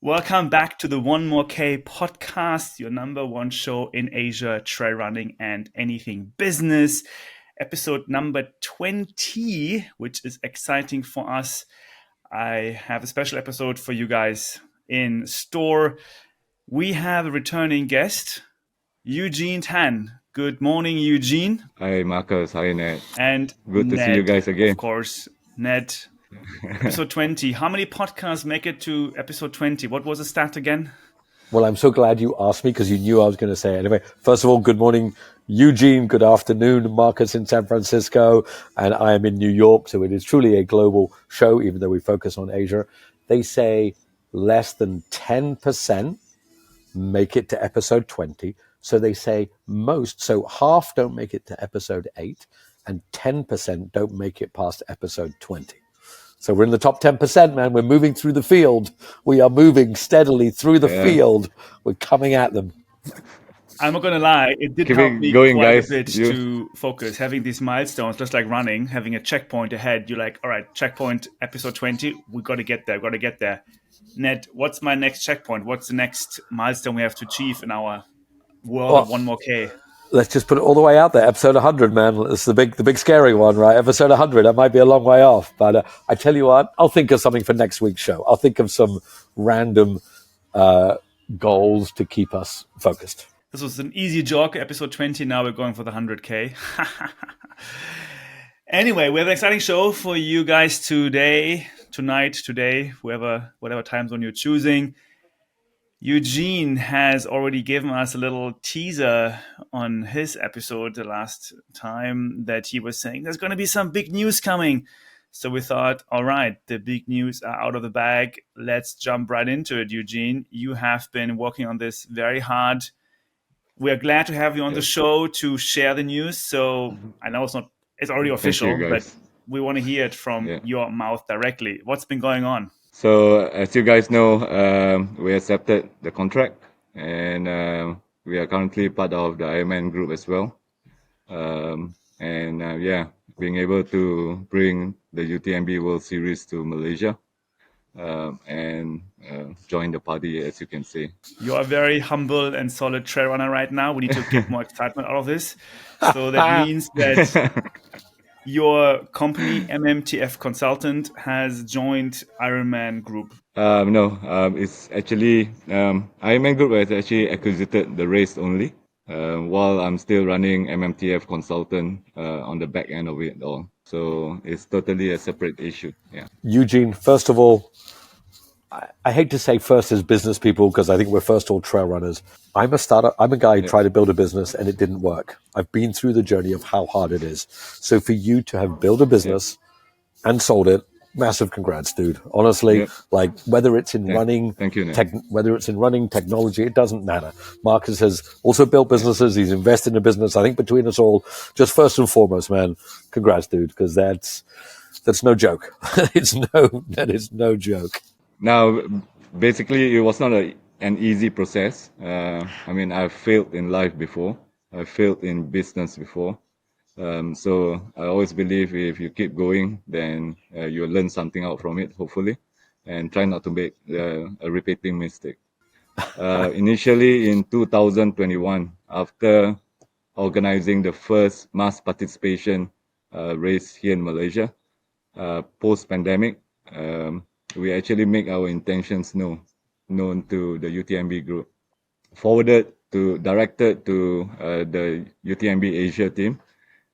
Welcome back to the One More K podcast, your number one show in Asia, trail running and anything business. Episode number 20, which is exciting for us. I have a special episode for you guys in store. We have a returning guest, Ewegene Tan. Good morning, Ewegene. Hi, Markus. Hi, Ned. And good to see you guys again. Of course, Ned. Episode 20. How many podcasts make it to episode 20? What was the stat again? Well, I'm so glad you asked me because you knew I was going to say it. Anyway, first of all, good morning, Ewegene. Good afternoon, Markus in San Francisco. And I am in New York. So it is truly a global show, even though we focus on Asia. They say less than 10% make it to episode 20. So they say most, so half don't make it to episode 8 and 10% don't make it past episode 20. So we're in the top 10%, man. We're moving through the field. We are moving steadily through the field. We're coming at them. I'm not going to lie. It did help me quite a bit to focus. Having these milestones, just like running, having a checkpoint ahead. You're like, all right, checkpoint, episode 20. We got to get there. Ned, what's my next checkpoint? What's the next milestone we have to achieve in our world of 1 more K? Let's just put it all the way out there. Episode 100, man. It's the big scary one, right? Episode 100. That might be a long way off, but I tell you what, I'll think of something for next week's show. I'll think of some random goals to keep us focused. This was an easy jog. Episode 20. Now we're going for the 100K. Anyway, we have an exciting show for you guys today, whatever time zone you're choosing. Ewegene has already given us a little teaser on his episode the last time that he was saying there's going to be some big news coming. So we thought, all right, the big news are out of the bag. Let's jump right into it, Ewegene. You have been working on this very hard. We're glad to have you on the show to share the news. So I know it's already official, but we want to hear it from your mouth directly. What's been going on? So, as you guys know, we accepted the contract and we are currently part of the Ironman Group as well. Being able to bring the UTMB World Series to Malaysia and join the party, as you can see. You are a very humble and solid trail runner right now. We need to get more excitement out of this. So that means that your company, MMTF Consultant, has joined Ironman Group. It's actually Ironman Group has actually acquisited the race only, while I'm still running MMTF Consultant on the back end of it all. So it's totally a separate issue. Yeah. Ewegene, first of all, I hate to say first as business people because I think we're first all trail runners. I'm a startup. I'm a guy who tried to build a business and it didn't work. I've been through the journey of how hard it is. So for you to have built a business and sold it, massive congrats, dude. Honestly, like whether it's in running, whether it's in running technology, it doesn't matter. Markus has also built businesses. He's invested in a business. I think between us all, just first and foremost, man, congrats, dude, because that's no joke. That is no joke. Now, basically, it was not an easy process. I've failed in life before. I've failed in business before. So I always believe if you keep going, then you'll learn something out from it, hopefully, and try not to make a repeating mistake. Initially in 2021, after organizing the first mass participation race here in Malaysia, post-pandemic, we actually make our intentions known to the UTMB Group, directed to the UTMB Asia team,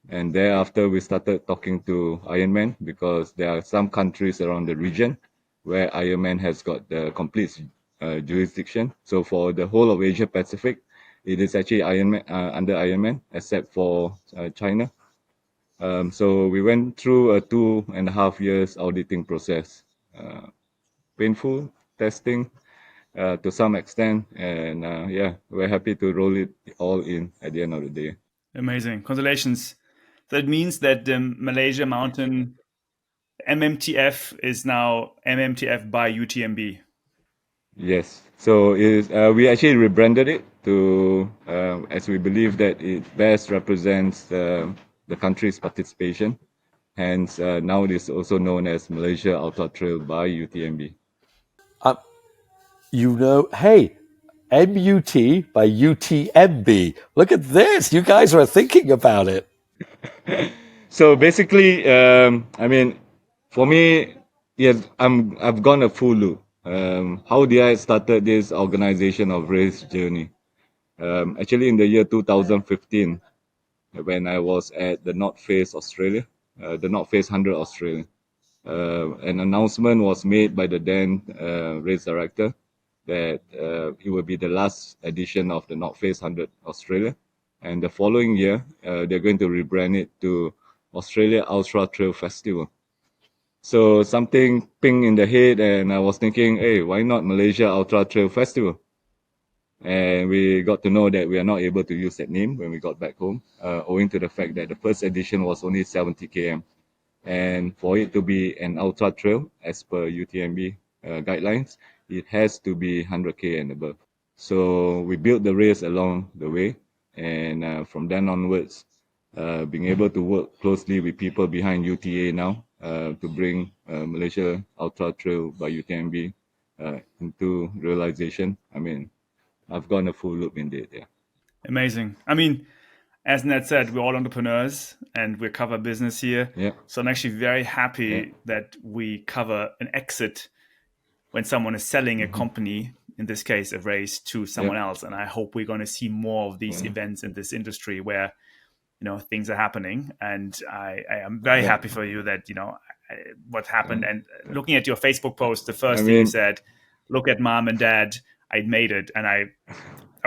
and thereafter we started talking to Ironman because there are some countries around the region where Ironman has got the complete jurisdiction. So for the whole of Asia Pacific, it is actually Ironman under Ironman, except for China. So we went through a 2.5 years auditing process. Painful testing to some extent, and we're happy to roll it all in at the end of the day. Amazing. Congratulations. That means that the Malaysia Mountain MMTF is now MMTF by UTMB. Yes. So we actually rebranded it to, as we believe that it best represents the country's participation. Hence, now it is also known as Malaysia Ultra Trail by UTMB. Hey, MUT by UTMB. Look at this. You guys are thinking about it. So basically, I mean, for me, yes, I've gone a full loop. How did I started this organization of race journey? Actually, in the year 2015, when I was at the North Face Australia, the North Face 100 Australia, an announcement was made by the then race director that it will be the last edition of the North Face 100 Australia. And the following year, they're going to rebrand it to Australia Ultra Trail Festival. So something pinged in the head, and I was thinking, hey, why not Malaysia Ultra Trail Festival? And we got to know that we are not able to use that name when we got back home, owing to the fact that the first edition was only 70 km. And for it to be an ultra trail, as per UTMB guidelines, it has to be 100k and above. So we built the race along the way, and from then onwards, being able to work closely with people behind UTA now to bring Malaysia Ultra Trail by UTMB into realization. I mean, I've gone a full loop indeed. Yeah. Amazing. I mean, as Ned said, we're all entrepreneurs and we cover business here. Yeah. So I'm actually very Yeah. happy that we cover an exit when someone is selling a Mm-hmm. company, in this case, a race, to someone else. And I hope we're going to see more of these events in this industry where, things are happening. And I am very happy for you that, what happened. And looking at your Facebook post, the first thing you said, look at mom and dad, I made it. And I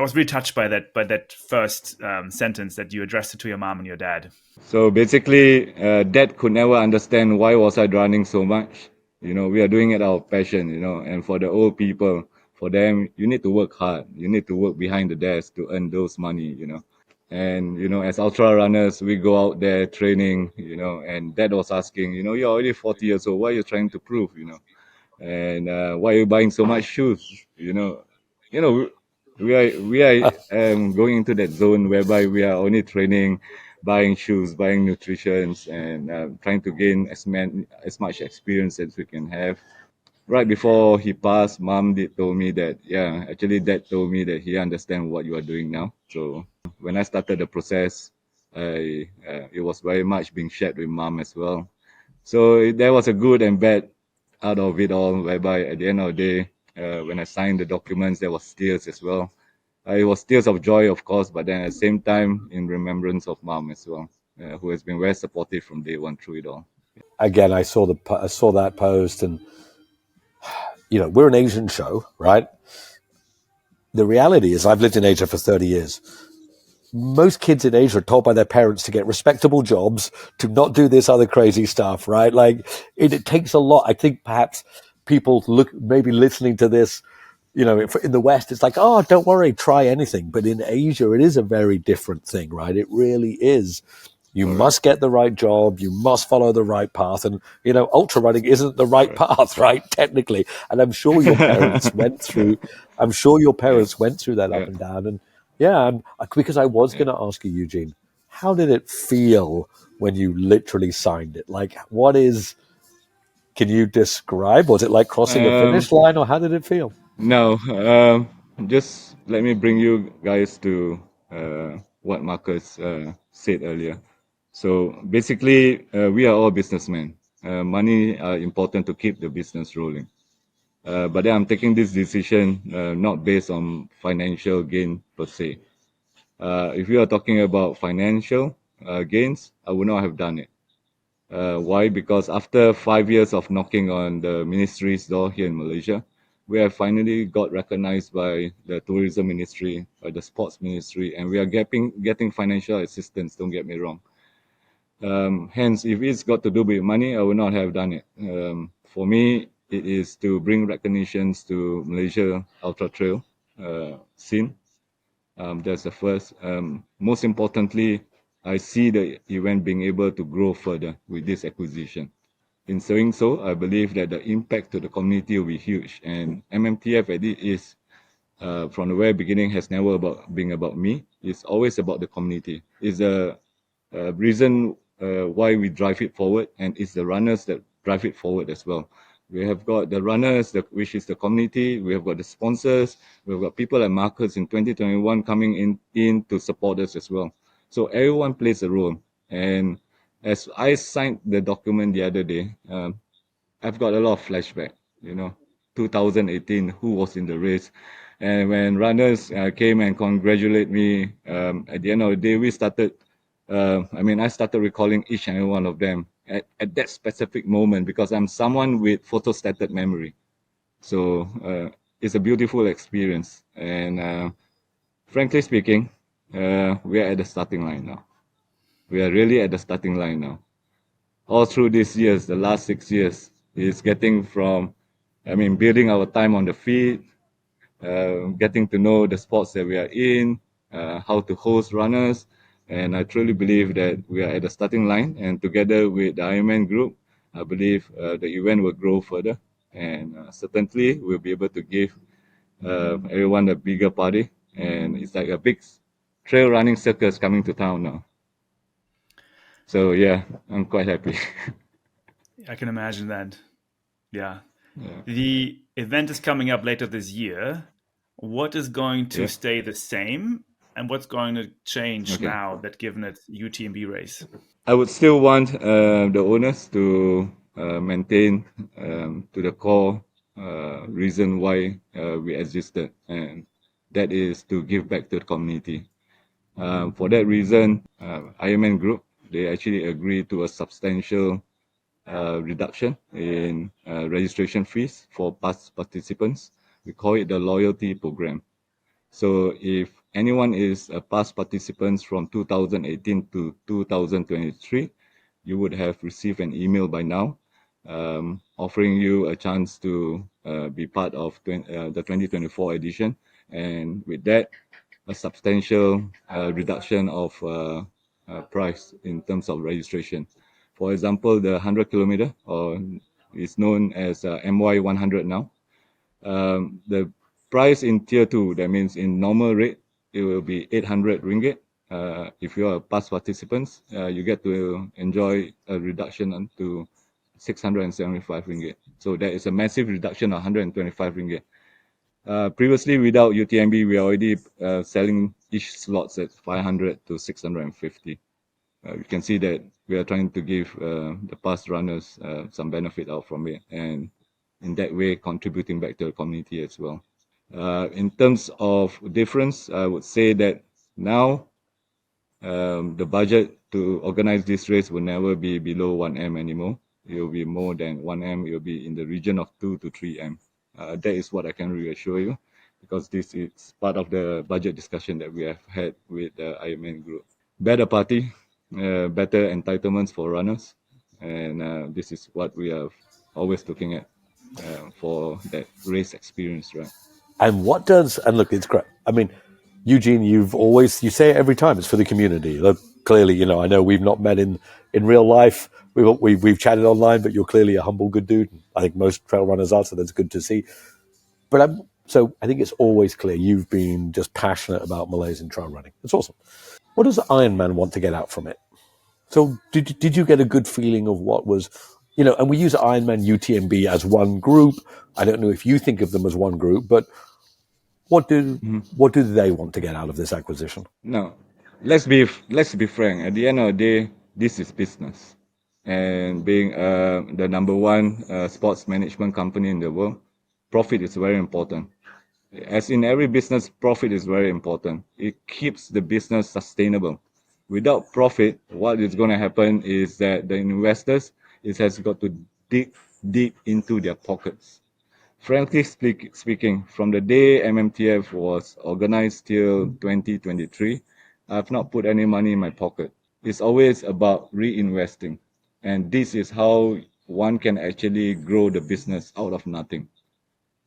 was really touched by that first sentence that you addressed it to your mom and your dad. So basically, dad could never understand why was I running so much. We are doing it out of passion, and for the old people, for them, you need to work hard. You need to work behind the desk to earn those money. And, as ultra runners, we go out there training, and dad was asking, you're already 40 years old. What are you trying to prove, And why are you buying so much shoes? You know, we are going into that zone whereby we are only training, buying shoes, buying nutritions, and trying to gain as much experience as we can have. Right before he passed, mom did told me that actually dad told me that he understands what you are doing now. So when I started the process, it was very much being shared with mom as well. So there was a good and bad out of it all, whereby at the end of the day, when I signed the documents, there was tears as well. It was tears of joy, of course, but then at the same time, in remembrance of mom as well, who has been very supportive from day one through it all. Again, I saw that post, and we're an Asian show, right? The reality is, I've lived in Asia for 30 years. Most kids in Asia are told by their parents to get respectable jobs, to not do this other crazy stuff, right? Like it takes a lot. I think perhaps people maybe listening to this, in the West, it's like, oh, don't worry, try anything. But in Asia, it is a very different thing, right? It really is. You must get the right job. You must follow the right path. And, ultra running isn't the right path, right? Technically. And I'm sure your parents went through that up Yeah. and down. And yeah, because I was going to ask you, Eugene, how did it feel when you literally signed it? Like, can you describe? Was it like crossing a finish line, or how did it feel? No, just let me bring you guys to what Marcus said earlier. So basically, we are all businessmen. Money are important to keep the business rolling. But then I'm taking this decision not based on financial gain per se. If you are talking about financial gains, I would not have done it. Why? Because after 5 years of knocking on the ministry's door here in Malaysia, we have finally got recognized by the tourism ministry, by the sports ministry, and we are getting financial assistance. Don't get me wrong. Hence, if it's got to do with money, I would not have done it. For me, it is to bring recognitions to Malaysia Ultra Trail scene. That's the first. Most importantly, I see the event being able to grow further with this acquisition. In doing so, I believe that the impact to the community will be huge. And MMTF at it is, from the very beginning, has never been about me. It's always about the community. It's the reason why we drive it forward, and it's the runners that drive it forward as well. We have got the runners, which is the community. We have got the sponsors. We've got people like Markus in 2021 coming in to support us as well. So everyone plays a role. And as I signed the document the other day, I've got a lot of flashback, 2018, who was in the race. And when runners came and congratulate me, at the end of the day, I started recalling each and every one of them at that specific moment because I'm someone with photostated memory. So it's a beautiful experience. And frankly speaking, we are at the starting line now. We are really at the starting line now. All through these years, the last 6 years, is getting from, building our time on the feet, getting to know the sports that we are in, how to host runners. And I truly believe that we are at the starting line. And together with the Ironman Group, I believe the event will grow further. And certainly we'll be able to give everyone a bigger party. And it's like a big trail running circus coming to town now. So yeah, I'm quite happy. I can imagine that. Yeah. Yeah. The event is coming up later this year. What is going to Yeah. stay the same and what's going to change Okay. now that given it's UTMB race? I would still want the owners to maintain to the core reason why we existed, and that is to give back to the community. For that reason, Ironman Group, they actually agreed to a substantial reduction in registration fees for past participants. We call it the loyalty program. So if anyone is a past participant from 2018 to 2023, you would have received an email by now offering you a chance to be part of the 2024 edition. And with that, a substantial reduction of price in terms of registration. For example, the 100 kilometer, or is known as MY 100 now, the price in tier 2, that means in normal rate, it will be 800 ringgit. If you are a past participants, you get to enjoy a reduction to 675 ringgit. So that is a massive reduction of 125 ringgit. Previously, without UTMB, we are already selling each slots at 500 to 650. You can see that we are trying to give the past runners some benefit out from it, and in that way contributing back to the community as well. In terms of difference, I would say that now the budget to organize this race will never be below 1M anymore. It will be more than 1M. It will be in the region of 2 to 3M. That is what I can reassure you, because this is part of the budget discussion that we have had with the Ironman Group. Better party, better entitlements for runners, and this is what we are always looking at for that race experience, right? And look, it's great. I mean, Eugene, you say it every time, it's for the community. Look, clearly, I know we've not met in real life. We've chatted online, but you're clearly a humble, good dude. I think most trail runners are, so that's good to see. But so I think it's always clear you've been just passionate about Malaysian trail running. It's awesome. What does Ironman want to get out from it? So did you get a good feeling of what was, and we use Ironman UTMB as one group. I don't know if you think of them as one group, but what do they want to get out of this acquisition? No, let's be frank. At the end of the day, this is business, and being the number one sports management company in the world, profit is very important. As in every business, profit is very important. It keeps the business sustainable. Without profit, what is going to happen is that the investors has got to dig deep into their pockets. Frankly speaking, from the day MMTF was organized till 2023, I've not put any money in my pocket. It's always about reinvesting. And this is how one can actually grow the business out of nothing.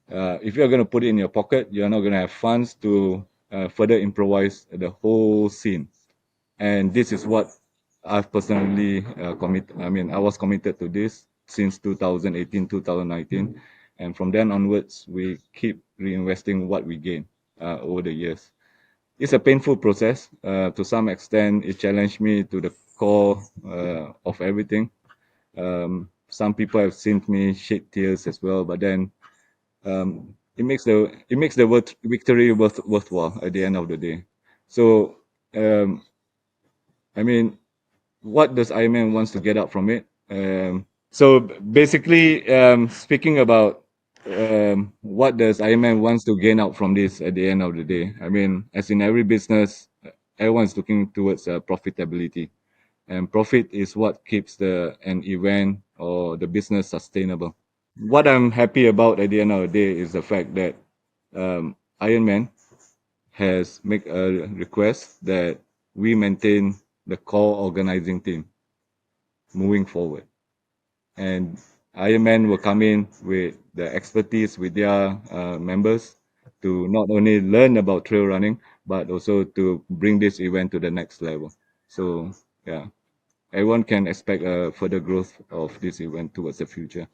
If you're going to put it in your pocket, you're not going to have funds to further improvise the whole scene. And this is what I've personally committed. I was committed to this since 2018, 2019. And from then onwards, we keep reinvesting what we gain over the years. It's a painful process. To some extent, it challenged me to the core of everything. some people have seen me shed tears as well, but then it makes the victory worthwhile at the end of the day. So I mean, what does Ironman wants to get out from it? So basically, speaking about what does Ironman wants to gain out from this at the end of the day? I mean, as in every business, everyone's looking towards profitability, and profit is what keeps an event or the business sustainable. What I'm happy about at the end of the day is the fact that Ironman has made a request that we maintain the core organizing team moving forward. And Ironman will come in with the expertise with their members to not only learn about trail running, but also to bring this event to the next level. So yeah, everyone can expect further growth of this event towards the future.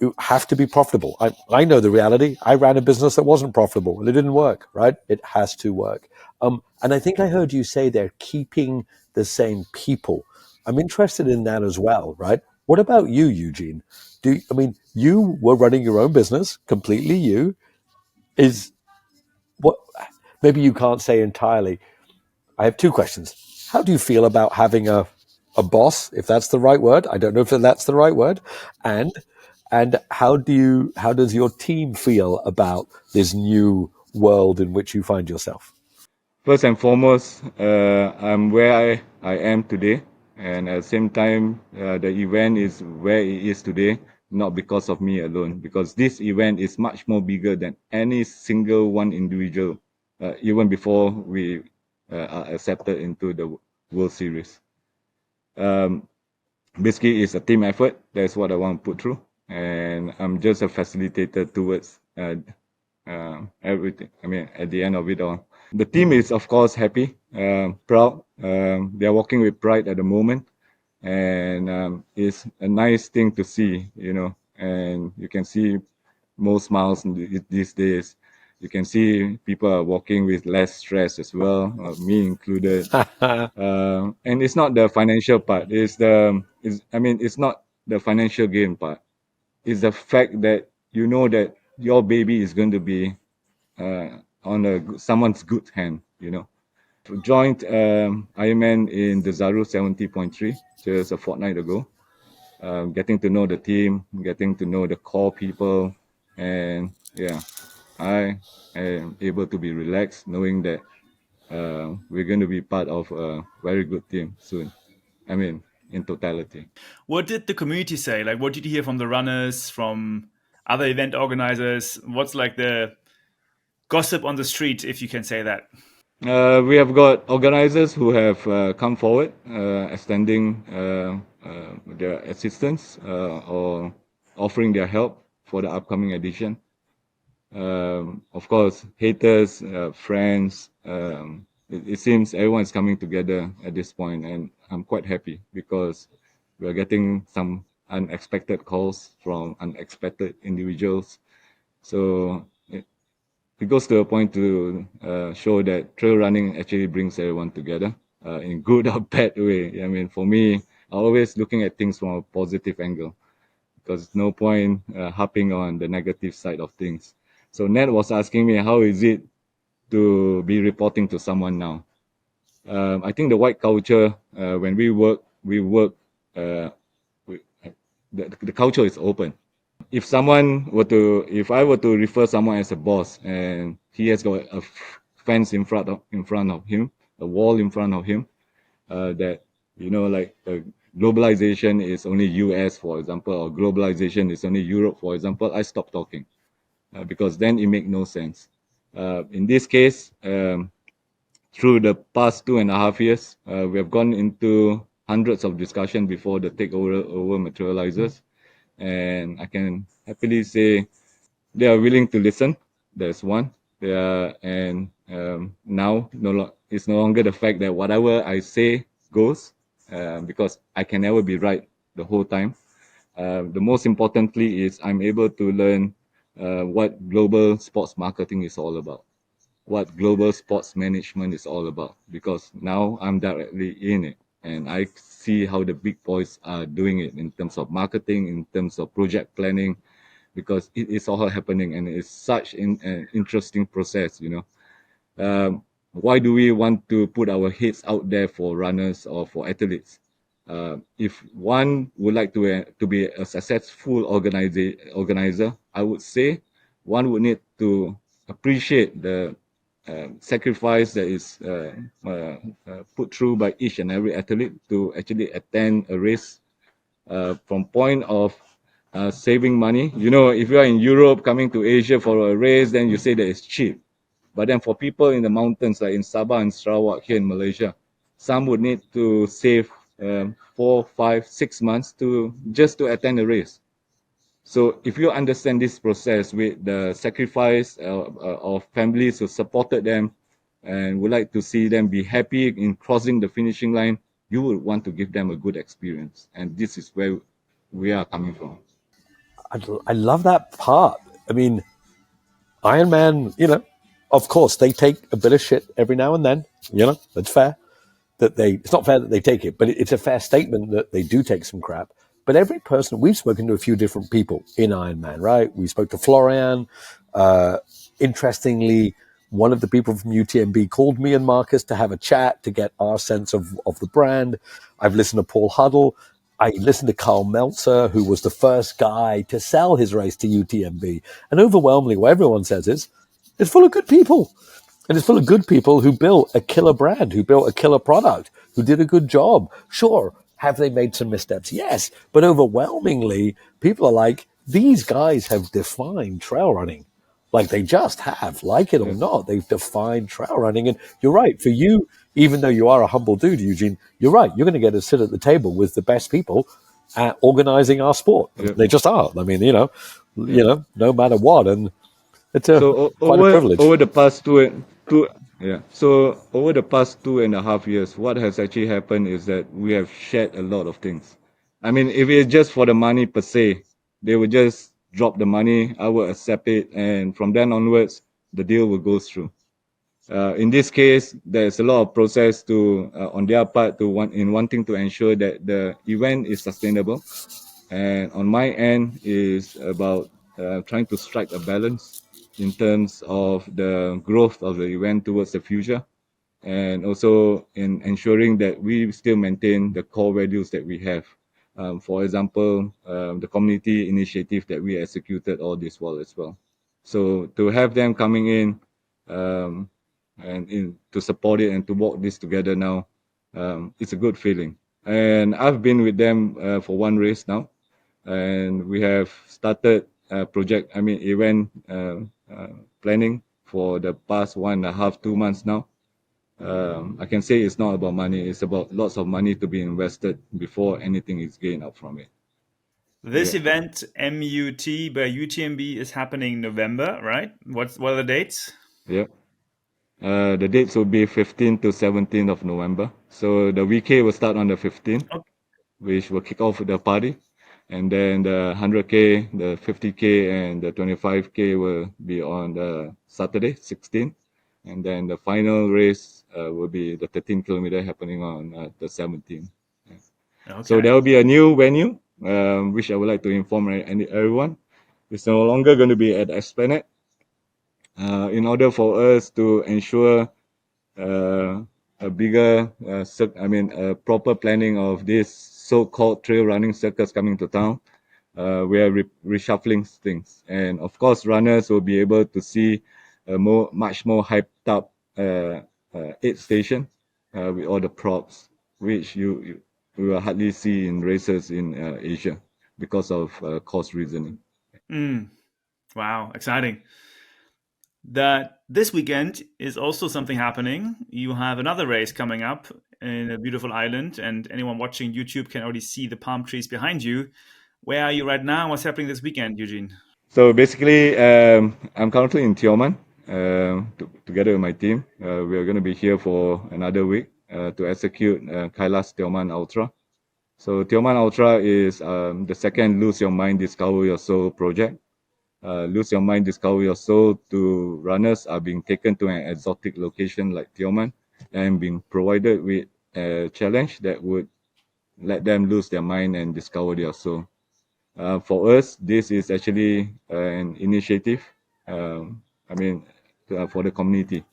You have to be profitable. I know the reality. I ran a business that wasn't profitable and it didn't work, right? It has to work. And I think I heard you say they're keeping the same people. I'm interested in that as well, right? What about you, Eugene? You were running your own business, completely you. Is what maybe you can't say entirely. I have two questions. How do you feel about having a boss, if that's the right word? I don't know if that's the right word. And how does your team feel about this new world in which you find yourself? First and foremost, I'm where I am today, and at the same time, the event is where it is today, not because of me alone, because this event is much more bigger than any single one individual, even before we are accepted into the World Series. Basically, it's a team effort. That's what I want to put through, and I'm just a facilitator towards everything. I mean, at the end of it all. The team is, of course, happy, proud. They are walking with pride at the moment, and it's a nice thing to see, And you can see more smiles these days. You can see people are walking with less stress as well, me included. And it's not the financial part. It's not the financial gain part. It's the fact that you know that your baby is going to be on someone's good hand. Joined Ironman in the Zaru 70.3 just a fortnight ago. Getting to know the team, getting to know the core people, and yeah, I am able to be relaxed knowing that we're going to be part of a very good team soon. I mean, in totality. What did the community say? Like, what did you hear from the runners, from other event organizers? What's like the gossip on the street, if you can say that? We have got organizers who have come forward, extending their assistance or offering their help for the upcoming edition. Of course, haters, friends. It seems everyone's coming together at this point, and I'm quite happy because we are getting some unexpected calls from unexpected individuals. So it goes to a point to show that trail running actually brings everyone together in good or bad way. I mean, for me, I'm always looking at things from a positive angle because no point harping on the negative side of things. So Ned was asking me, how is it to be reporting to someone now? I think the white culture, when we work, uh, we, the culture is open. If I were to refer someone as a boss and he has got a fence in front of him, a wall in front of him, that like globalization is only US, for example, or globalization is only Europe, for example, I stop talking because then it make no sense. In this case, through the past 2.5 years, we have gone into hundreds of discussion before the takeover materializes, and I can happily say they are willing to listen. There's one. And now it's no longer the fact that whatever I say goes, because I can never be right the whole time. The most importantly is I'm able to learn what global sports marketing is all about, what global sports management is all about, because now I'm directly in it and I see how the big boys are doing it in terms of marketing, in terms of project planning, because it is all happening and it's such an interesting process, why do we want to put our heads out there for runners or for athletes? If one would like to be a successful organizer, I would say one would need to appreciate the sacrifice that is put through by each and every athlete to actually attend a race, from point of saving money. If you are in Europe coming to Asia for a race, then you say that it's cheap. But then for people in the mountains, like in Sabah and Sarawak here in Malaysia, some would need to save 4, 5, 6 months to attend a race. So if you understand this process with the sacrifice of families who supported them and would like to see them be happy in crossing the finishing line, you would want to give them a good experience. And this is where we are coming from. I love that part. I mean, Ironman, of course, they take a bit of shit every now and then. That's fair. It's not fair that they take it, but it's a fair statement that they do take some crap. But every person, we've spoken to a few different people in Ironman, right? We spoke to Florian. Interestingly, one of the people from UTMB called me and Markus to have a chat to get our sense of the brand. I've listened to Paul Huddle. I listened to Carl Meltzer, who was the first guy to sell his race to UTMB. And overwhelmingly, what everyone says is, it's full of good people. And it's full of good people who built a killer brand, who built a killer product, who did a good job. Sure, have they made some missteps? Yes. But overwhelmingly, people are like, these guys have defined trail running. Like they just have, like it or not, they've defined trail running. And you're right, for you, even though you are a humble dude, Eugene, you're right. You're going to get to sit at the table with the best people at organizing our sport. They just are. I mean, no matter what. And it's quite a privilege. Over the past over the past 2.5 years, what has actually happened is that we have shared a lot of things. I mean, if it's just for the money per se, they would just drop the money, I will accept it, and from then onwards, the deal will go through. In this case, there's a lot of process on their part wanting to ensure that the event is sustainable, and on my end is about trying to strike a balance in terms of the growth of the event towards the future, and also in ensuring that we still maintain the core values that we have. For example, the community initiative that we executed all this while as well. So to have them coming in to support it and to walk this together now, it's a good feeling. And I've been with them for one race now, and we have started event planning for the past 1.5, 2 months now. I can say it's not about money, it's about lots of money to be invested before anything is gained out from it. This event, MUT by UTMB, is happening in November, right? What are the dates? Yeah. The dates will be 15th to 17th of November. So the VK will start on the 15th, which will kick off the party. And then the 100K, the 50K, and the 25K will be on the Saturday, 16th. And then the final race will be the 13 kilometer happening on the 17th. Yeah. Okay. So there will be a new venue, which I would like to inform everyone. It's no longer going to be at Esplanade. In order for us to ensure a bigger, a proper planning of this so-called trail running circus coming to town, we are reshuffling things. And of course, runners will be able to see a much more hyped up aid station with all the props, which you will hardly see in races in Asia because of cost reasoning. Wow, exciting. This weekend is also something happening. You have another race coming up in a beautiful island, and anyone watching YouTube can already see the palm trees behind you. Where are you right now? What's happening this weekend, Eugene? So basically, I'm currently in Tioman together with my team. We are going to be here for another week to execute Kailas Tioman Ultra. So Tioman Ultra is the second Lose Your Mind, Discover Your Soul project. Lose Your Mind, Discover Your Soul to runners are being taken to an exotic location like Tioman and being provided with a challenge that would let them lose their mind and discover their soul. For us, this is actually an initiative. For the community.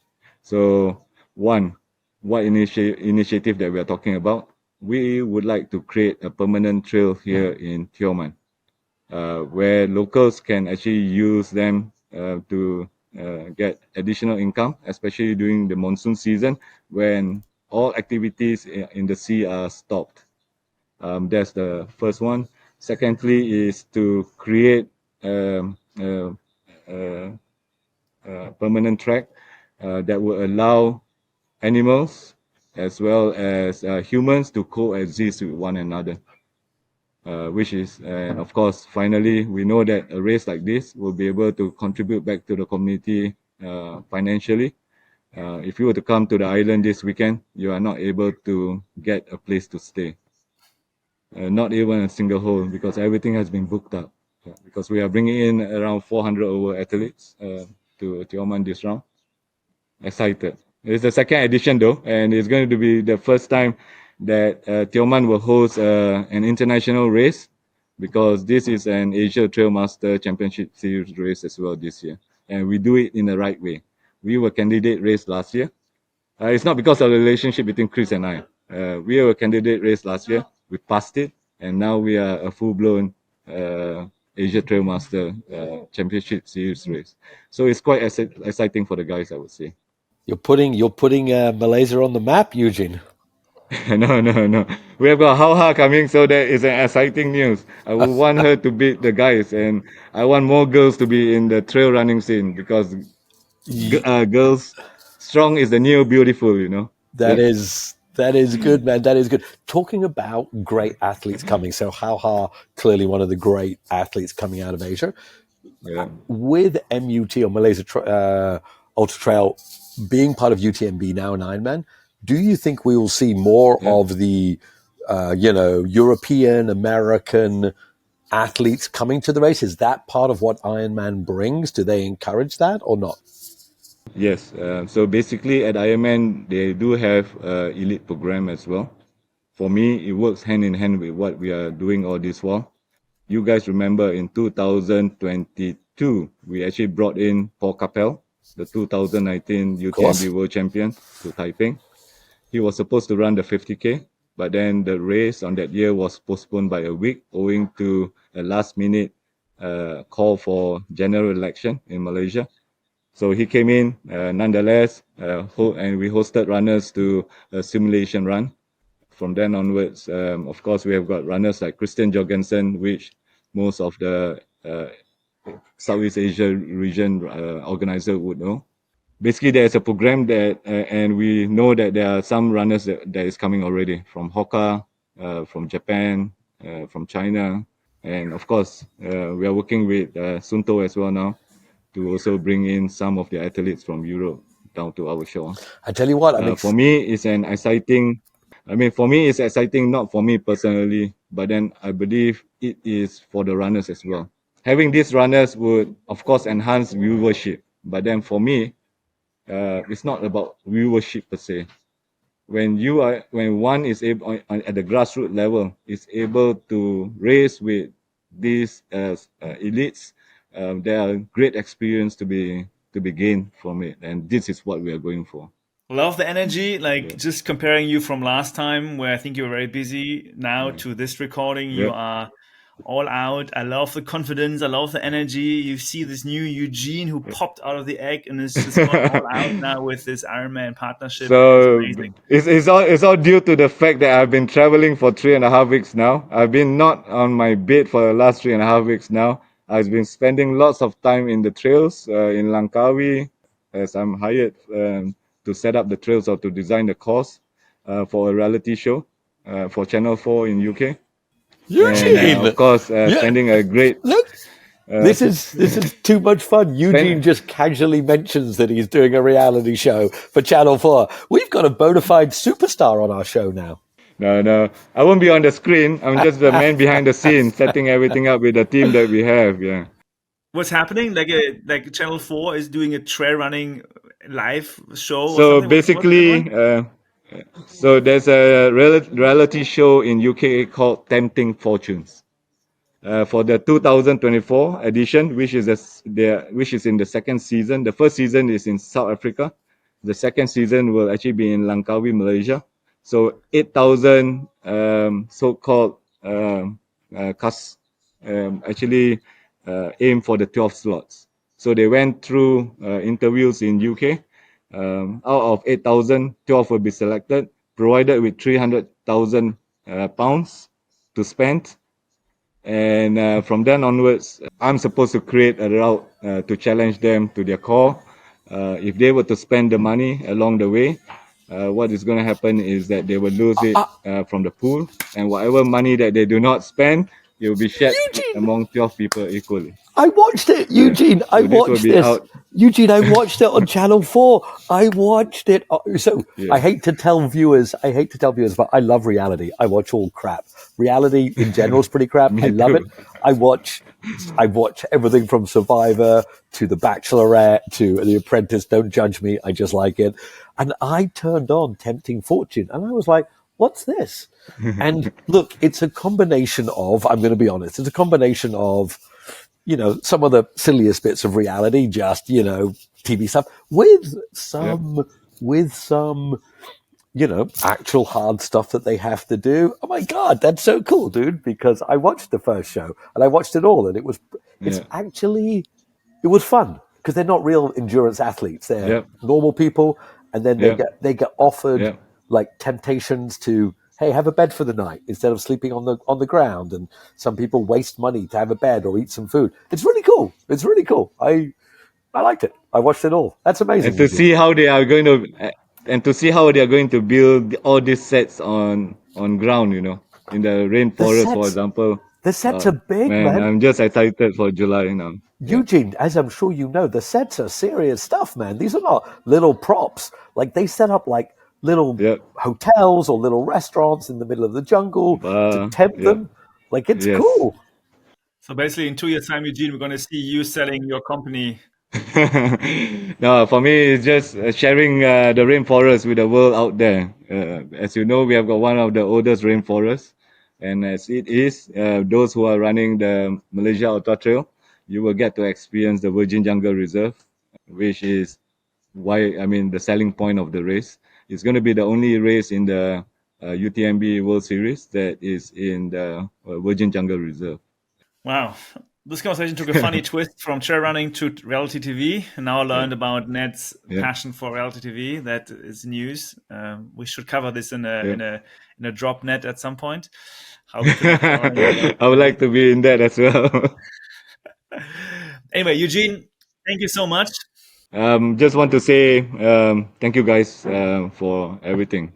So, what initiative that we are talking about? We would like to create a permanent trail here in Tioman, where locals can actually use them to get additional income, especially during the monsoon season when all activities in the sea are stopped. That's the first one. Secondly, is to create a permanent track that will allow animals as well as humans to coexist with one another. Which is, and of course, finally, we know that a race like this will be able to contribute back to the community financially. If you were to come to the island this weekend, you are not able to get a place to stay. Not even a single hole, because everything has been booked up. Because we are bringing in around 400 over athletes to Tioman this round. Excited. It's the second edition though, and it's going to be the first time that Tioman will host an international race, because this is an Asia Trail Master Championship Series race as well this year, and we do it in the right way. We were candidate race last year. It's not because of the relationship between Chris and I. We were candidate race last year. We passed it, and now we are a full-blown Asia Trail Master Championship Series race. So it's quite exciting for the guys, I would say. You're putting Malaysia on the map, Eugene. No. We have got Hauha coming, so that is an exciting news. I would want her to beat the guys, and I want more girls to be in the trail running scene, because girls strong is the new beautiful, you know. That is good, man. That is good. Talking about great athletes coming, so Hauha, clearly one of the great athletes coming out of Asia. Yeah. With MUT or Malaysia Ultra Trail being part of UTMB now and Ironman, do you think we will see more of the European, American athletes coming to the race? Is that part of what Ironman brings? Do they encourage that or not? Yes. So basically, at Ironman, they do have elite program as well. For me, it works hand in hand with what we are doing all this while. You guys remember in 2022, we actually brought in Paul Capel, the 2019 UTMB World Champion, to Taiping. He was supposed to run the 50K, but then the race on that year was postponed by a week owing to a last-minute call for general election in Malaysia. So he came in nonetheless, and we hosted runners to a simulation run. From then onwards, of course, we have got runners like Christian Jorgensen, which most of the Southeast Asia region organizer would know. Basically, there's a program that, and we know that there are some runners that is coming already from Hoka, from Japan, from China, and of course, we are working with Sunto as well now to also bring in some of the athletes from Europe down to our show. I tell you what, For me, it's an exciting. For me, it's exciting not for me personally, but then I believe it is for the runners as well. Having these runners would, of course, enhance viewership, but then for me, it's not about viewership per se. When one is able at the grassroots level is able to race with these elites, there are great experience to be gained from it, and this is what we are going for. Love the energy. Just comparing you from last time, where I think you were very busy, now to this recording, you are all out. I love the confidence. I love the energy. You see this new Eugene who popped out of the egg and is just gone all out now with this Ironman partnership. So it's amazing. It's all due to the fact that I've been traveling for 3.5 weeks now. I've been not on my bed for the last 3.5 weeks now. I've been spending lots of time in the trails in Langkawi, as I'm hired to set up the trails or to design the course for a reality show for Channel 4 in UK. Eugene, and of course, spending a great. Look, this is too much fun. Eugene just casually mentions that he's doing a reality show for Channel 4. We've got a bona fide superstar on our show now. No, I won't be on the screen. I'm just the man behind the scenes, setting everything up with the team that we have. Yeah. What's happening? Like Channel 4 is doing a trail running live show. So or something? basically, So there's a reality show in UK called Tempting Fortunes. For the 2024 edition, which is in the second season. The first season is in South Africa. The second season will actually be in Langkawi, Malaysia. So 8,000 so-called cast actually aim for the 12 slots. So they went through interviews in UK. Out of 8,000, 12 will be selected, provided with 300,000 pounds to spend. And from then onwards, I'm supposed to create a route to challenge them to their core. If they were to spend the money along the way, what is going to happen is that they will lose it from the pool, and whatever money that they do not spend, it will be shared Eugene, among 12 people equally. I watched it, Yeah. Eugene. I So this will watched be this. out. Eugene, I watched it on Channel 4. I watched it. So Yeah. I hate to tell viewers, but I love reality. I watch all crap. Reality in general is pretty crap. Me I love it. too. I watch everything from Survivor to The Bachelorette to The Apprentice. Don't judge me. I just like it. And I turned on Tempting Fortune and I was like, what's this? And look, it's a combination of, I'm going to be honest, it's a combination of, some of the silliest bits of reality, just, TV stuff with some, actual hard stuff that they have to do. Oh my God, that's so cool, dude. Because I watched the first show and I watched it all and it was fun because they're not real endurance athletes. They're Yep. normal people. And then Yep. they get offered Yep. like temptations to, hey, have a bed for the night instead of sleeping on the ground. And some people waste money to have a bed or eat some food. It's really cool. I liked it. I watched it all. That's amazing. And to see how they are going to build all these sets on ground, in the rainforest, for example. The sets are big, Man, man. I'm just excited for July now. Yeah. Eugene, as I'm sure you know, the sets are serious stuff, man. These are not little props. Like they set up like little Yep. hotels or little restaurants in the middle of the jungle to tempt Yep. them. Like it's Yes. cool. So basically, in 2 years' time, Eugene, we're going to see you selling your company. No, for me, it's just sharing the rainforest with the world out there. As you know, we have got one of the oldest rainforests, and as it is, those who are running the Malaysia Ultra Trail, you will get to experience the Virgin Jungle Reserve, which is the selling point of the race. It's going to be the only race in the UTMB World Series that is in the Virgin Jungle Reserve. Wow. This conversation took a funny twist from trail running to reality TV. And now I learned about Ned's passion for reality TV. That is news. We should cover this in a drop net at some point. How we can I would like to be in that as well. Anyway, Eugene, thank you so much. Just want to say thank you guys for everything.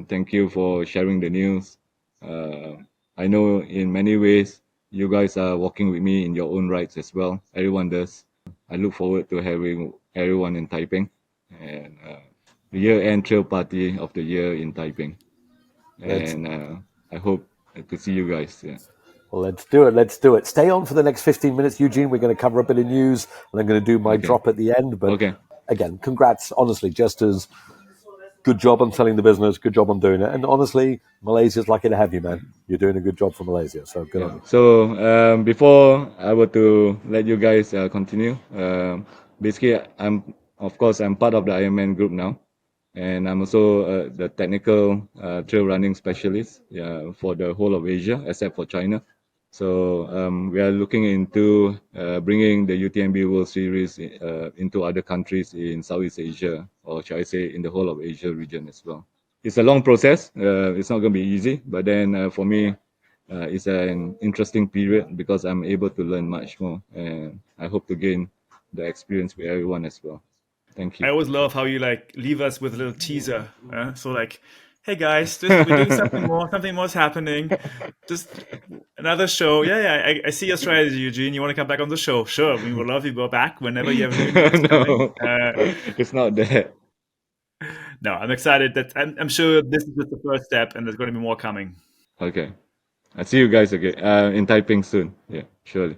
Thank you for sharing the news. I know in many ways you guys are walking with me in your own rights as well. Everyone does. I look forward to having everyone in Taiping and the year-end trail party of the year in Taiping. And I hope to see you guys. Yeah. Well, let's do it. Stay on for the next 15 minutes, Eugene. We're going to cover a bit of news and I'm going to do my drop at the end. But again, congrats. Honestly, just as good job on selling the business. Good job on doing it. And honestly, Malaysia's lucky to have you, man. You're doing a good job for Malaysia. So good on you. So before I were to let you guys continue, basically, I'm part of the Ironman Group now. And I'm also the technical trail running specialist for the whole of Asia, except for China. So we are looking into bringing the UTMB World Series into other countries in Southeast Asia, or shall I say, in the whole of Asia region as well. It's a long process. It's not going to be easy, but then for me, it's an interesting period because I'm able to learn much more, and I hope to gain the experience with everyone as well. Thank you. I always love how you leave us with a little teaser. So hey guys, we're doing something more. Something more is happening. Just another show. Yeah. I see your strategy, Eugene. You want to come back on the show? Sure, we would love you to go back whenever you have new news No, coming. it's not that. No, I'm excited. That I'm sure this is just the first step, and there's going to be more coming. Okay, I'll see you guys again in Taiping soon. Yeah, surely.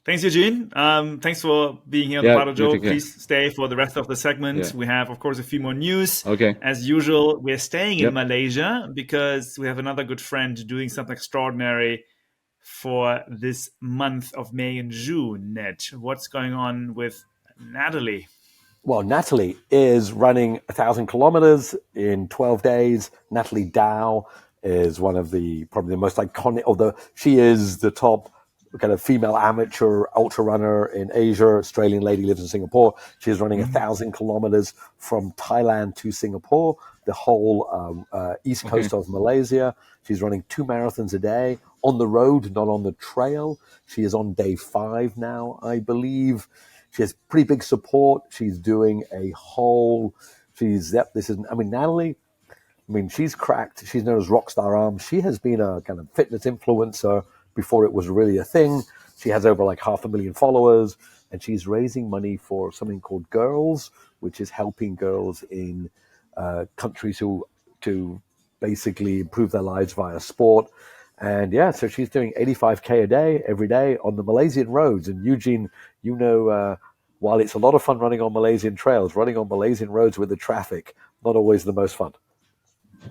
Thanks, Eugene. Thanks for being here on the Yeah, Paddle you Joe. take care. Please stay for the rest of the segment. Yeah. We have, of course, a few more news. Okay. As usual, we're staying in Yep. Malaysia because we have another good friend doing something extraordinary for this month of May and June. Ned, what's going on with Natalie? Well, Natalie is running 1,000 kilometers in 12 days. Natalie Dau is one of the probably the most iconic, although she is the top kind of female amateur ultra runner in Asia. Australian lady, lives in Singapore. She's running 1,000 kilometers from Thailand to Singapore, the whole east coast of Malaysia. She's running 2 marathons a day on the road, not on the trail. She is on day 5 now, I believe. She has pretty big support. She's doing a whole. Natalie. She's cracked. She's known as Rockstar Arms. She has been a kind of fitness influencer before it was really a thing. She has over 500,000 followers, and she's raising money for something called Girls, which is helping girls in countries to basically improve their lives via sport. And yeah, so she's doing 85K a day, every day on the Malaysian roads. And Eugene, while it's a lot of fun running on Malaysian trails, running on Malaysian roads with the traffic, not always the most fun.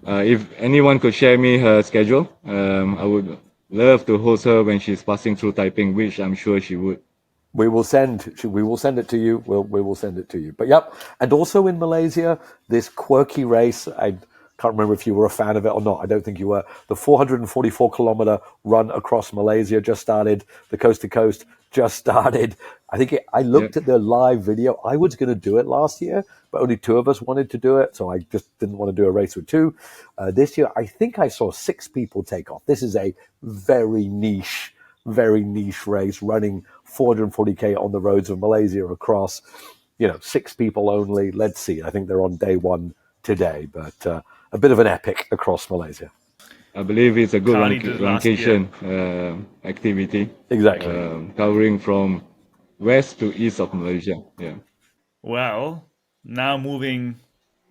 If anyone could share me her schedule, I would love to host her when she's passing through Taiping, which I'm sure she would. We will send it to you. We will send it to you. But yep, and also in Malaysia, this quirky race. I can't remember if you were a fan of it or not. I don't think you were. The 444-kilometer run across Malaysia just started. The coast to coast just started. I looked at the live video. I was going to do it last year, but only 2 of us wanted to do it, so I just didn't want to do a race with 2. This year, I think I saw 6 people take off. This is a very niche race, running 440K on the roads of Malaysia across, 6 people only. Let's see. I think they're on day 1 today, but a bit of an epic across Malaysia. I believe it's a good Carly did it last location activity. Exactly. Covering from west to east of Malaysia. Yeah. Well, now moving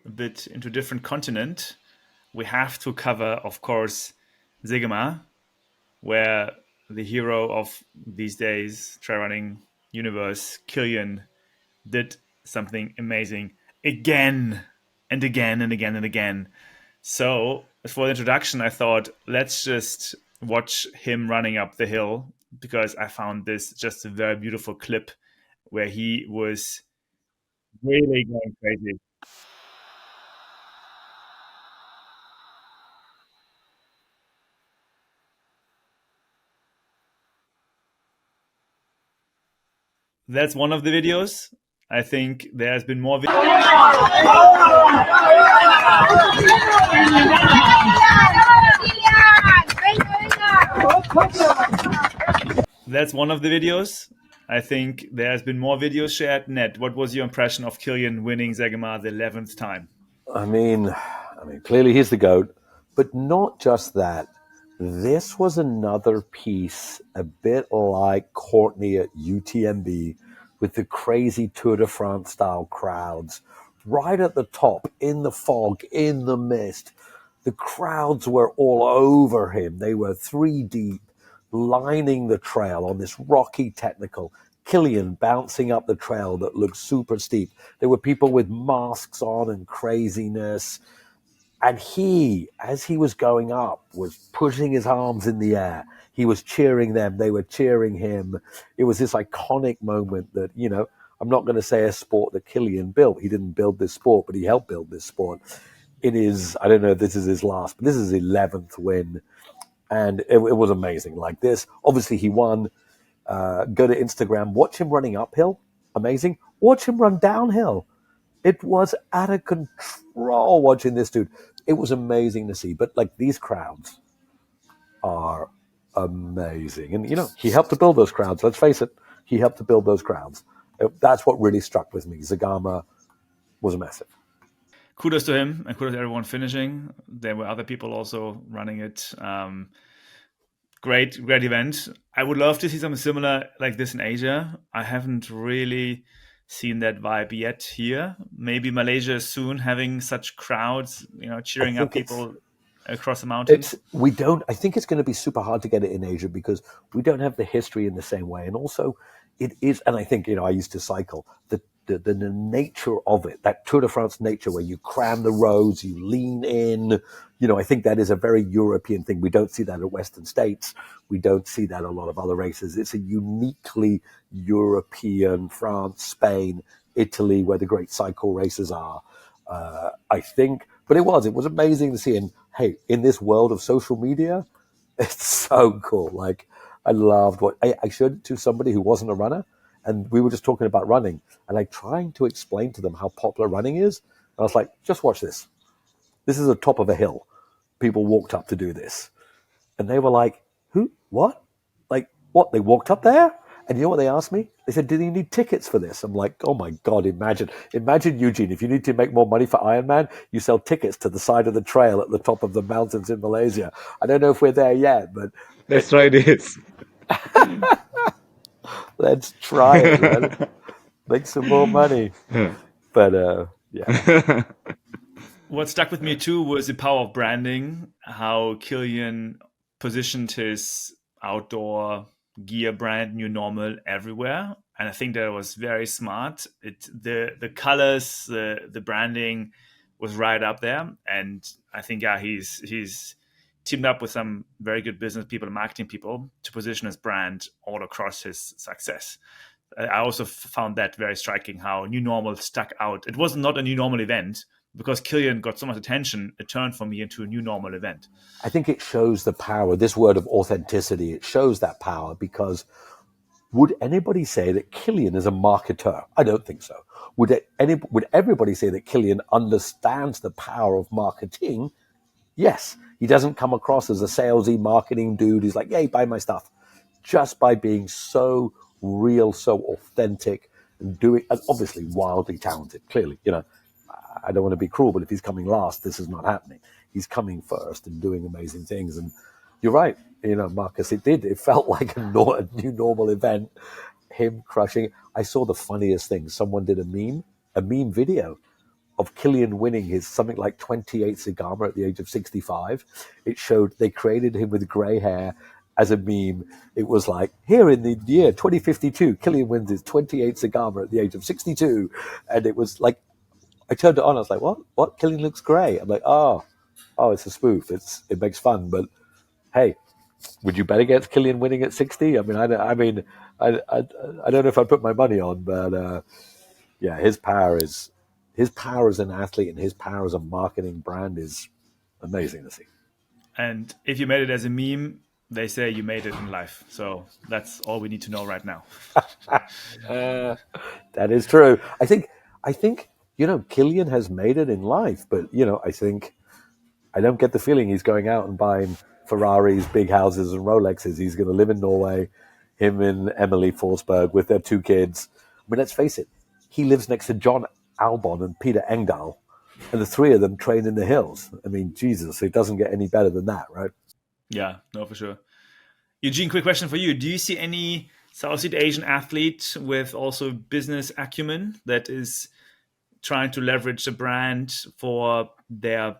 a bit into a different continent, we have to cover, of course, Zegema, where the hero of these days, trail running universe, Kilian, did something amazing again and again and again and again. So for the introduction, I thought, let's just watch him running up the hill, because I found this just a very beautiful clip where he was really going crazy. That's one of the videos. I think there has been more That's one of the videos. I think there has been more videos shared. Ned, what was your impression of Kilian winning Zegema the 11th time? I mean, clearly he's the GOAT, but not just that. This was another piece, a bit like Courtney at UTMB, with the crazy Tour de France style crowds right at the top, in the fog, in the mist. The crowds were all over him. They were 3 deep, lining the trail on this rocky technical. Kilian bouncing up the trail that looked super steep. There were people with masks on and craziness. And he, as he was going up, was pushing his arms in the air. He was cheering them. They were cheering him. It was this iconic moment that, I'm not going to say a sport that Kilian built. He didn't build this sport, but he helped build this sport. It is, I don't know if this is his last, but this is his 11th win. And it was amazing. Like this, obviously he won. Go to Instagram, watch him running uphill. Amazing. Watch him run downhill. It was out of control watching this dude. It was amazing to see. But these crowds are amazing. And, he helped to build those crowds. Let's face it. He helped to build those crowds. That's what really struck with me. Zegema was massive. Kudos to him and kudos to everyone finishing. There were other people also running it. Great event. I would love to see something similar like this in Asia. I haven't really seen that vibe yet here. Maybe Malaysia is soon having such crowds, cheering up people. across the mountains? We don't. I think it's going to be super hard to get it in Asia because we don't have the history in the same way, and also it is. And I think I used to cycle. The nature of it, that Tour de France nature, where you cram the roads, you lean in. I think that is a very European thing. We don't see that at Western states. We don't see that a lot of other races. It's a uniquely European, France, Spain, Italy, where the great cycle races are. I think, but it was amazing to see. And hey, in this world of social media, it's so cool. Like, I loved what I showed it to somebody who wasn't a runner, and we were just talking about running, and like trying to explain to them how popular running is. And I was like, just watch this. This is the top of a hill. People walked up to do this, and they were like, "Who? What? Like what? They walked up there?" And you know what they asked me? They said, "Did you need tickets for this?" I'm like, "Oh my God, imagine, Eugene, if you need to make more money for Ironman, you sell tickets to the side of the trail at the top of the mountains in Malaysia." I don't know if we're there yet, but Let's try this. let's try it, man. Make some more money. But yeah. What stuck with me too was the power of branding, how Kilian positioned his outdoor gear brand New Normal everywhere. And I think that was very smart. The colors, the branding was right up there. And I think he's teamed up with some very good business people and marketing people to position his brand all across his success. I also found that very striking, how New Normal stuck out. It was not a New Normal event, because Kilian got so much attention, it turned for me into a New Normal event. I think it shows the power, this word of authenticity, it shows that power, because would anybody say that Kilian is a marketer? I don't think so. Would everybody say that Kilian understands the power of marketing? Yes. He doesn't come across as a salesy marketing dude. He's like, "Yay, buy my stuff." Just by being so real, so authentic, and obviously wildly talented, clearly, I don't want to be cruel, but if he's coming last, this is not happening. He's coming first and doing amazing things. And you're right, Marcus, it felt like a New Normal event, him crushing. I saw the funniest thing. Someone did a meme video of Kilian winning his something like 28th Zegema at the age of 65. It showed they created him with gray hair as a meme. It was like, here in the year 2052, Kilian wins his 28th Zegema at the age of 62. And it was like, I turned it on. I was like, "What? Kilian looks great." I'm like, "Oh, it's a spoof. It makes fun." But hey, would you bet against Kilian winning at 60? I don't know if I'd put my money on, but yeah, his power as an athlete and his power as a marketing brand is amazing to see. And if you made it as a meme, they say you made it in life. So that's all we need to know right now. That is true. I think. Kilian has made it in life, but I don't get the feeling he's going out and buying Ferraris, big houses, and Rolexes. He's going to live in Norway, him and Emily Forsberg with their 2 kids. I mean, let's face it, he lives next to John Albon and Peter Engdahl, and the 3 of them train in the hills. I mean, Jesus, it doesn't get any better than that, right? Yeah, no, for sure. Eugene, quick question for you. Do you see any Southeast Asian athlete with also business acumen that is trying to leverage the brand for their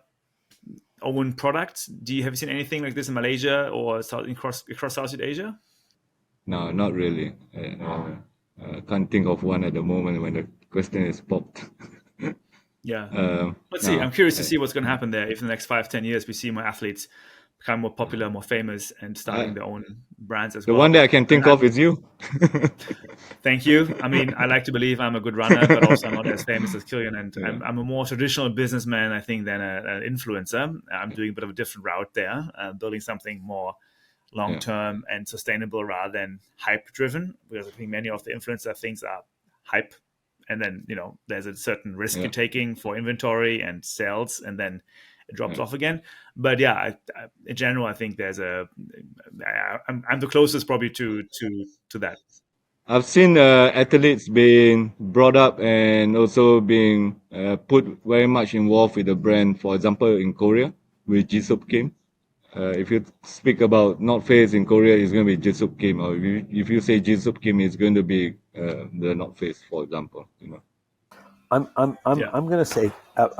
own products? Have you seen anything like this in Malaysia or across Southeast Asia? No, not really. I can't think of one at the moment when the question is popped. Yeah. Let's see. I'm curious to see what's going to happen there. If in the next 5-10 years we see more athletes become more popular, more famous, and starting their own brands as well. The one that I can think of is you. Thank you. I mean, I like to believe I'm a good runner, but also I'm not as famous as Kilian. And I'm a more traditional businessman, I think, than an influencer. I'm doing a bit of a different route there, building something more long-term and sustainable rather than hype-driven, because I think many of the influencer things are hype. And then, there's a certain risk you're taking for inventory and sales, and then it drops off again. But yeah, in general, I think I'm the closest probably to that. I've seen athletes being brought up and also being put very much involved with the brand. For example, in Korea with Jisoo Kim. If you speak about North Face in Korea, it's going to be Jisoo Kim. Or if you say Jisoo Kim, it's going to be the North Face, for example. I'm going to say,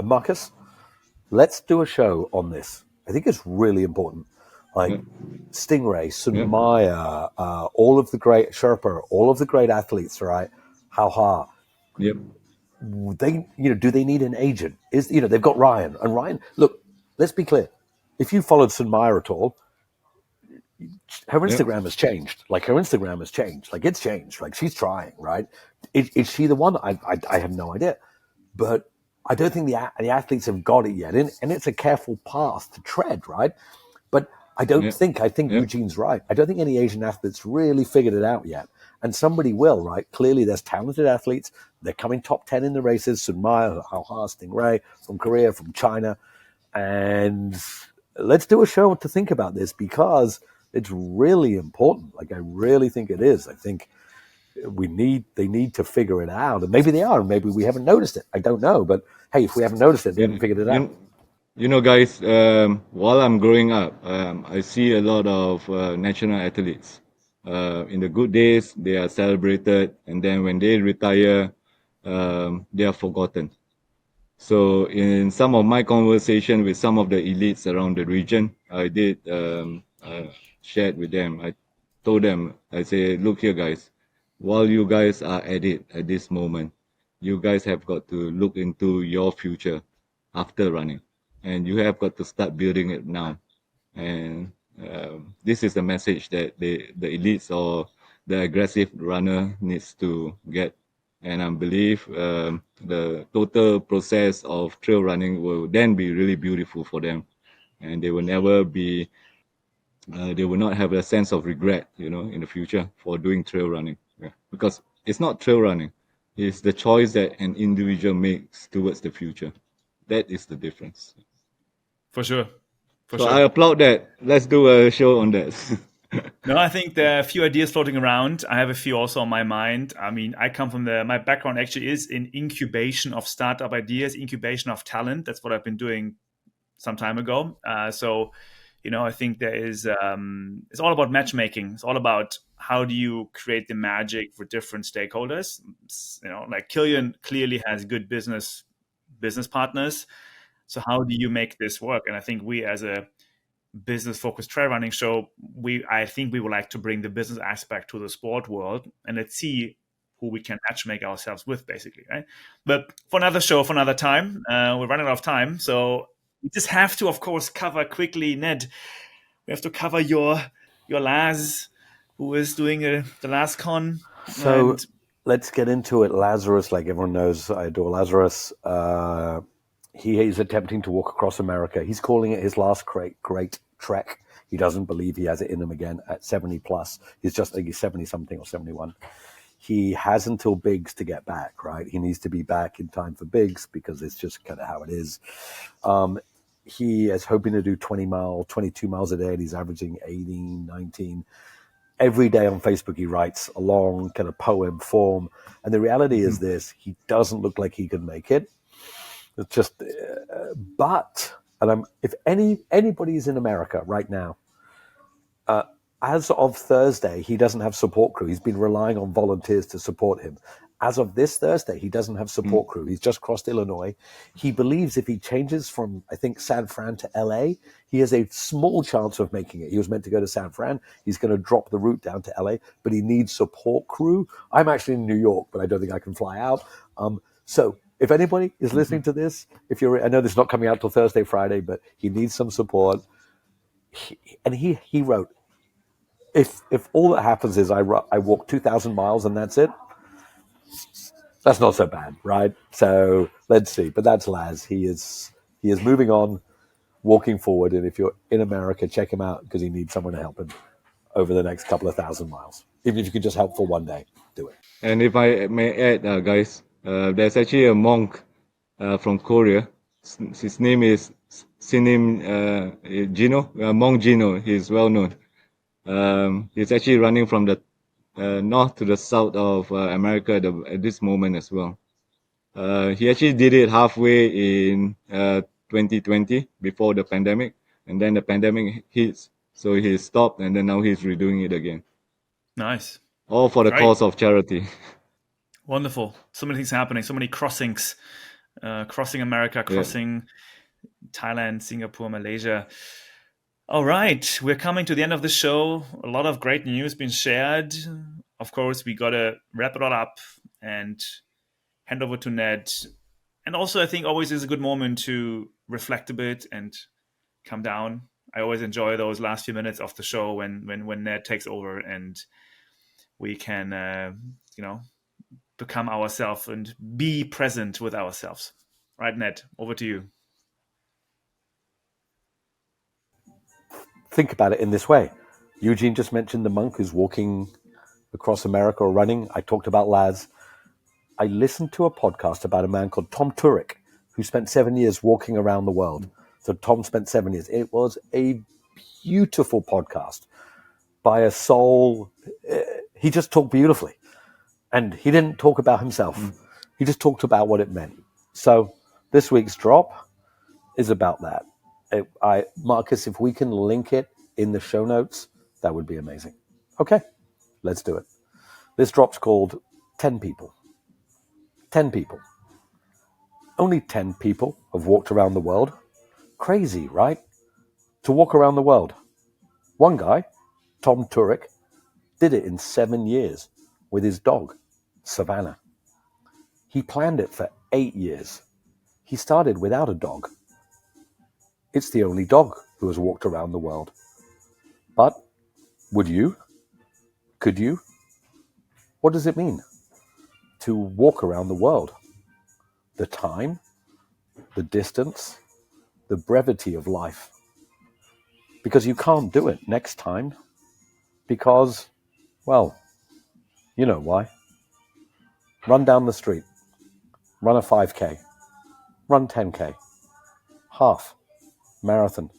Marcus, let's do a show on this. I think it's really important. Like Yep. Stingray, Sun Yep. Maya, all of the great Sherpa, all of the great athletes, right? How Ha. Yep. They, do they need an agent? They've got Ryan, and Ryan. Look, let's be clear. If you followed Sun Maya at all, her Yep. Instagram has changed. Like her Instagram has changed. Like it's changed. Like she's trying, right? Is she the one? I have no idea, but I don't think the athletes have got it yet, and it's a careful path to tread, right? But I don't Yep. think. I think Yep. Eugene's right. I don't think any Asian athletes really figured it out yet, and somebody will, right? Clearly, there's talented athletes. They're coming top 10 in the races. Sun Maya, Hao Ha, Stingray from Korea, from China, and let's do a show to think about this because it's really important. Like I really think it is. I think they need to figure it out, and maybe they are, and maybe we haven't noticed it. I don't know, but hey, if we haven't noticed it, they haven't figured it out. Guys, while I'm growing up, I see a lot of national athletes. In the good days, they are celebrated, and then when they retire, they are forgotten. So, in some of my conversation with some of the elites around the region, I did shared with them. I told them, I say, look here, guys, while you guys are at it at this moment, you guys have got to look into your future after running, and you have got to start building it now. And this is the message that the elites or the aggressive runner needs to get. And I believe the total process of trail running will then be really beautiful for them, and they will not have a sense of regret, in the future for doing trail running. Yeah. Because it's not trail running, it's the choice that an individual makes towards the future. That is the difference. For sure. So I applaud that. Let's do a show on that. No, I think there are a few ideas floating around. I have a few also on my mind. I mean, I come from my background actually is in incubation of startup ideas, incubation of talent. That's what I've been doing some time ago. I think there is, it's all about matchmaking. It's all about how do you create the magic for different stakeholders. Like Kilian clearly has good business partners. So how do you make this work? And I think we as a business focused trail running show, I think we would like to bring the business aspect to the sport world, and let's see who we can matchmake ourselves with, basically, right? But for another show, for another time, we're running out of time, so we just have to, of course, cover quickly, Ned. We have to cover your Laz, who is doing the Lazcon. So And let's get into it. Lazarus, like everyone knows, I adore Lazarus. He is attempting to walk across America. He's calling it his last great trek. He doesn't believe he has it in him again at 70 plus. He's 70 something or 71. He has until Bigs to get back, right? He needs to be back in time for Bigs because it's just kind of how it is. He is hoping to do 22 miles a day, and he's averaging 18, 19. Every day on Facebook, he writes a long kind of poem form. And the reality is this, he doesn't look like he can make it. It's just, if anybody's in America right now, as of Thursday, he doesn't have support crew. He's been relying on volunteers to support him. As of this Thursday, he doesn't have support crew. He's just crossed Illinois. He believes if he changes from, I think, San Fran to LA, he has a small chance of making it. He was meant to go to San Fran. He's going to drop the route down to LA, but he needs support crew. I'm actually in New York, but I don't think I can fly out. So if anybody is listening to this, I know this is not coming out till Thursday, Friday, but he needs some support. He wrote, if all that happens is I walk 2,000 miles and that's it, that's not so bad, right? So let's see. But that's Laz. He is moving on, walking forward. And if you're in America, check him out because he needs someone to help him over the next couple of 1,000 miles. Even if you could just help for one day, do it. And if I may add, guys, there's actually a monk from Korea. His name is Sinim Gino, Monk Gino. He's well known. He's actually running from the north to the south of America at this moment as well. He actually did it halfway in 2020 before the pandemic, and then the pandemic hits, so he stopped, and then now he's redoing it again. nice. All for the Great. cause of charity. Wonderful. So many things happening, so many crossings, crossing America, crossing Thailand, Singapore, Malaysia. All right, we're coming to the end of the show. A lot of great news been shared. Of course, we got to wrap it all up and hand over to Ned. And also, I think always is a good moment to reflect a bit and come down. I always enjoy those last few minutes of the show when Ned takes over and we can, become ourselves and be present with ourselves. Right, Ned, over to you. Think about it in this way. Eugene just mentioned the monk who's walking across America or running. I talked about Laz. I listened to a podcast about a man called Tom Turek, who spent 7 years walking around the world. So Tom spent 7 years. It was a beautiful podcast by a soul. He just talked beautifully. And he didn't talk about himself. He just talked about what it meant. So this week's drop is about that. Markus, if we can link it in the show notes, that would be amazing. Okay, let's do it. This drop's called 10 people. 10 people. Only 10 people have walked around the world. Crazy, right? To walk around the world. One guy, Tom Turek, did it in 7 years with his dog, Savannah. He planned it for 8 years. He started without a dog. It's the only dog who has walked around the world. But would you? Could you? What does it mean to walk around the world? The time, the distance, the brevity of life. Because you can't do it next time. Because, well, you know why. Run down the street. Run a 5K. Run 10K. Half. Marathon.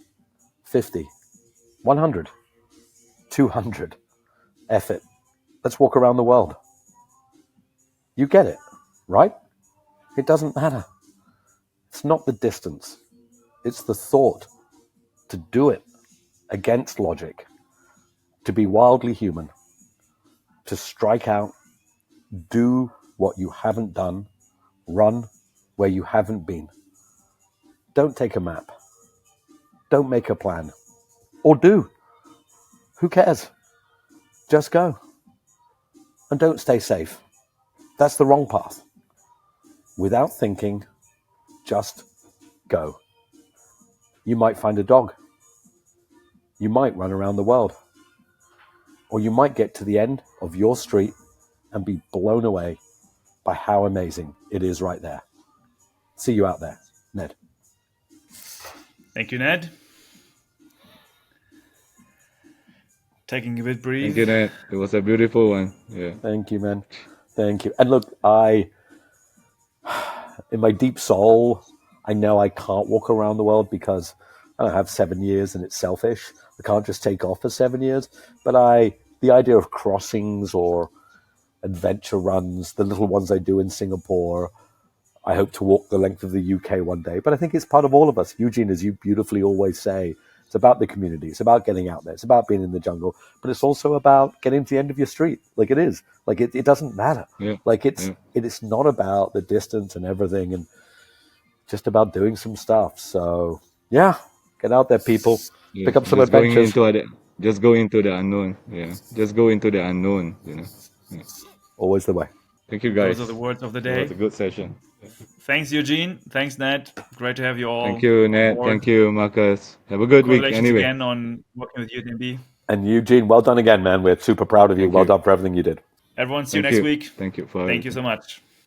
50. 100. 200. F it. Let's walk around the world. You get it, right? It doesn't matter. It's not the distance. It's the thought to do it against logic, to be wildly human, to strike out, do what you haven't done, run where you haven't been. Don't take a map. Don't make a plan. Or do. Who cares? Just go. And don't stay safe. That's the wrong path. Without thinking, just go. You might find a dog. You might run around the world. Or you might get to the end of your street and be blown away by how amazing it is right there. See you out there, Ned. Thank you, Ned. Taking a bit breathe. Thank you, Ned. It was a beautiful one. Yeah. Thank you, man. Thank you. And look, in my deep soul, I know I can't walk around the world because I don't have 7 years and it's selfish. I can't just take off for 7 years. But the idea of crossings or adventure runs, the little ones I do in Singapore, I hope to walk the length of the UK one day. But I think it's part of all of us. Eugene, as you beautifully always say, it's about the community. It's about getting out there. It's about being in the jungle. But it's also about getting to the end of your street. Like it is. Like it doesn't matter. Yeah. Like it is not about the distance and everything and just about doing some stuff. So yeah, get out there, people. Yeah. Pick up some adventures. Just go into the unknown. Yeah. Just go into the unknown, Yeah. Always the way. Thank you, guys. Those are the words of the It day. was a good session. Thanks, Eugene. Thanks, Ned. Great to have you all. Thank you, Ned. Thank you, Markus. Have a good week Congratulations anyway. again on working with UTMB. And Eugene, well done again, man. We're super proud of you. Thank Well you. done for everything you did. Everyone, see you Thank next you. week. Thank you for Thank you everything. so much.